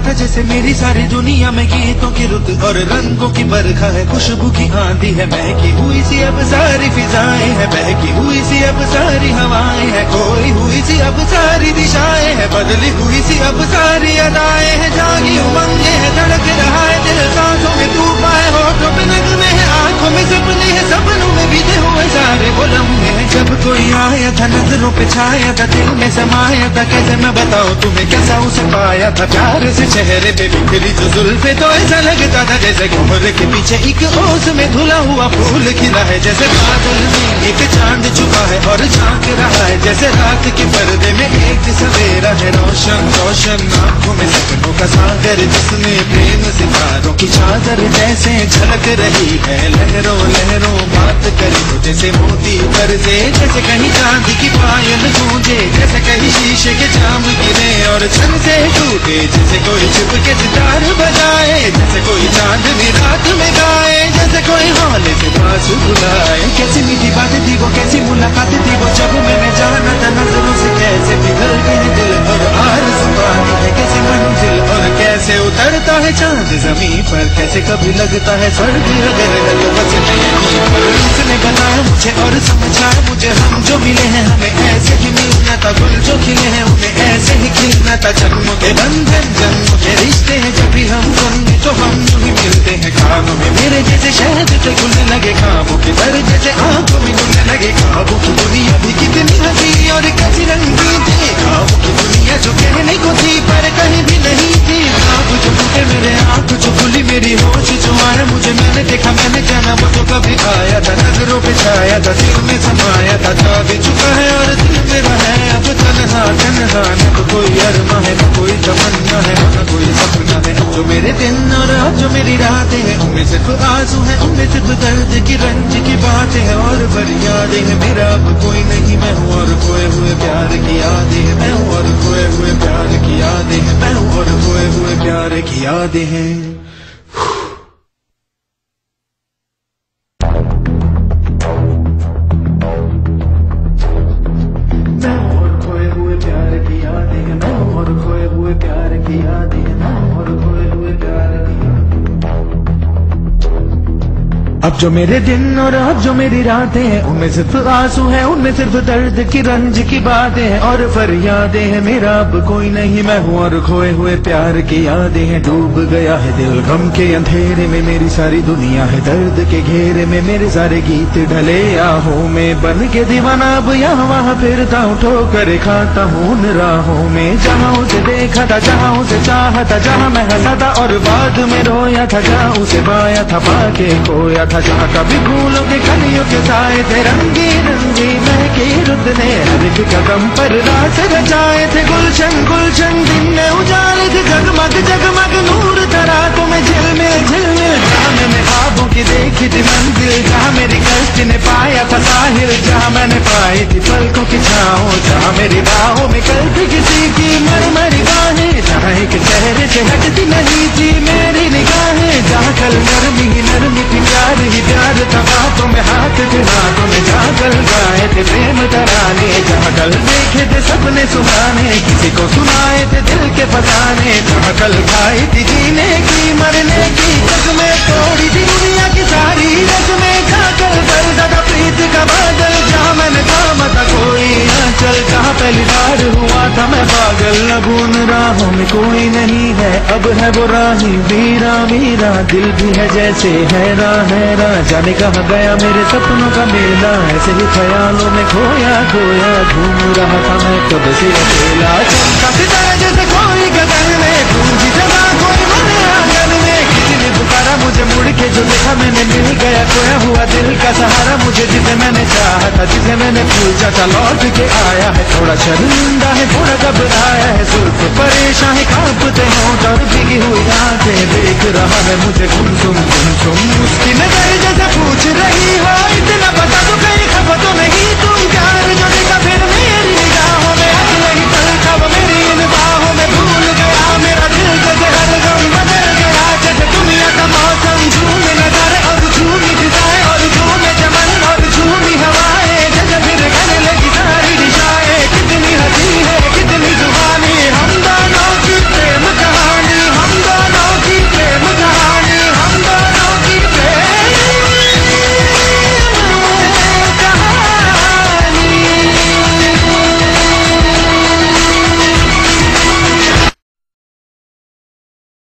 था जैसे मेरी सारी दुनिया में गीतों की रुत और रंगों की बरखा है, खुशबू की आंधी है, महकी हुई सी अब सारी फिजाएं है, बहकी हुई सी अब सारी हवाएं है, खोई हुई सी अब सारी दिशाएं है, बदली हुई सी अब सारी अदाएं है, जागी उमंगे है, धड़क रहा है दिल, सांसों में तूफान है, होठों पे नगमे है, आंखों में सपने है, सपनों में बीते हुए सारे वो लम्हे हैं। जब कोई आया था नजरों पे छाया था, दिल में समाया था, कैसे मैं बताऊं तुम्हें कैसा उसे पाया था, प्यार से चेहरे पे बिखरी जो जुल्फे तो ऐसा लगता था जैसे कोहरे के पीछे एक ओस में धुला हुआ फूल खिला है, जैसे बादल में एक चांद छुपा है और झांक रहा है, जैसे रात के पर्दे में एक सवेरा है, रोशन रोशन आंखों में सपनों का सागर, जिसमें प्रेम सितारों की चादर जैसे झलक रही है, लहरों लहरों बात करे तो जैसे मोती बरसे, जैसे कहीं चांदी की पायल गूंजे, जैसे कहीं शीशे के जाम गिरे और छन से टूटे, जैसे कोई चुप के सितार बजाए, जैसे कोई चांदनी रात में गाए, जैसे कोई हौले से पास बुलाए। कैसी मीठी बातें थी वो, कैसी मुलाकातें थी वो, जब मैंने जाना था नजरों से कैसे पिघल गई दिल और आरज़ू पानी है, कैसी मंजिल और कैसे उतरता है चांद जमीन पर, कैसे कभी लगता है स्वर्ग अगर लग बस नहीं पर। उसने बताया मुझे और समझाया मुझे, हम जो मिले हैं हमें ऐसे ही मिलना था, गुल जो खिले हैं उन्हें ऐसे ही खिलना था, जन्मों के बंधन जन्मों के रिश्ते हैं, जब भी हम सुनने तो हम यूं ही मिलते हैं, खानों में मेरे जैसे शहद से घुलने लगे, खाबों के दर जैसे आंखों में घुलने लगे, खाबों की दुनिया भी कितनी हंसी और कैसी रंगीन थी, खाबों की दुनिया जो कहने को थी पर कहीं भी नहीं थी, खाब जो टूटे मेरे आंख जो खुली मेरी होश जो आया मुझे, मैंने देखा मैंने जाना वो जो कभी आया था, नजरों पे छाया था, दिल में समाया था, जा भी चुका है और दिल मेरा है अब तन्हा तन्हा, न तो कोई अरमा है न कोई तमन्ना है न कोई सपना है, जो मेरे दिन और अब जो मेरी रातें हैं उनमें सिर्फ आंसू है, उनमें सिर्फ दर्द की रंज की बातें हैं और फरियादें हैं, मेरा अब कोई नहीं मैं हूँ और खोए हुए प्यार की यादें हैं, मैं हूँ और खोए हुए प्यार की यादें हैं, मैं हूँ और खोए हुए प्यार की यादें हैं। अब जो मेरे दिन और अब जो मेरी रातें हैं उनमें सिर्फ आंसू हैं, उनमें सिर्फ दर्द की रंज की बातें हैं और फरियादें हैं, मेरा अब कोई नहीं मैं हूँ और खोए हुए प्यार की यादें हैं, डूब गया है दिल गम के अंधेरे में, मेरी सारी दुनिया है दर्द के घेरे में, मेरे सारे गीत ढले आहों में, बन के दीवाना अब यहाँ वहाँ फिरता हूँ, ठोकर खाता हूँ उन राहों में, जहाँ उसे देखा था जहाँ उसे चाहा था, जहाँ मैं हंसा था और बाद में रोया था, जहाँ उसे पाया था पाके खोया था, जहाँ कभी फूलों के कलियों के साए थे, रंगी रंगी महकी रुत ने हर एक कदम पर रास रचाए थे, गुलशन गुलशन दिन में उजाले थे, जगमग जगमग नूर था रातों में, झिलमिल झिलमिल जहाँ मैंने ख्वाबों की देखी थी मंजिल, जहाँ मेरी कष्ट ने पाया था साहिल, जहाँ मैंने पाई थी पलकों की छाओ, जहाँ मेरी बाहों में कल थी किसी की मरमरी बाहें, जहाँ एक चेहरे से हटती नहीं थी मेरी निगाहें, जहाँ कल नरमी ही नरमी थी प्यार ही प्यार था, बातों में हाथ थे हाथों में, जहाँ कल गाए थे प्रेम तराने, जहाँ कल देखे थे सपने सुनाने, किसी को सुनाए थे दिल के फसाने, जहाँ कल खाई थी जीने की मरने की कसमें, तोड़ी थी दुनिया की सारी रस्में, जहाँ कल बरसा था प्रीत का बादल, जहाँ मैंने थामा था कोई आंचल, जहाँ पहली बार हुआ था मैं पागल, अब उन राहों में कोई नहीं है, अब है वो राही वीरा वीरा, दिल भी है जैसे हैरान हैरान, जाने कहाँ गया मेरे सपनों का मेला, ऐसे ही ख्यालों में खोया खोया घूम रहा था मैं कब से अकेला, चमका सितारा जैसे कोई गगन में, गूंजी जगह कोई बने आंगन में, किसी ने पुकारा मुझे मुड़ के जो देखा मैंने, मिल गया खोया हुआ दिल का सहारा मुझे, जिसे मैंने चाहा था जिसे मैंने पूछा था लौट के आया है, थोड़ा शर्मिंदा है थोड़ा घबराया है, जुल्फ परेशान है कांपते होंठ और भीगी हुई आंखें, देख रहा है मुझे गुमसुम गुमसुम, उसकी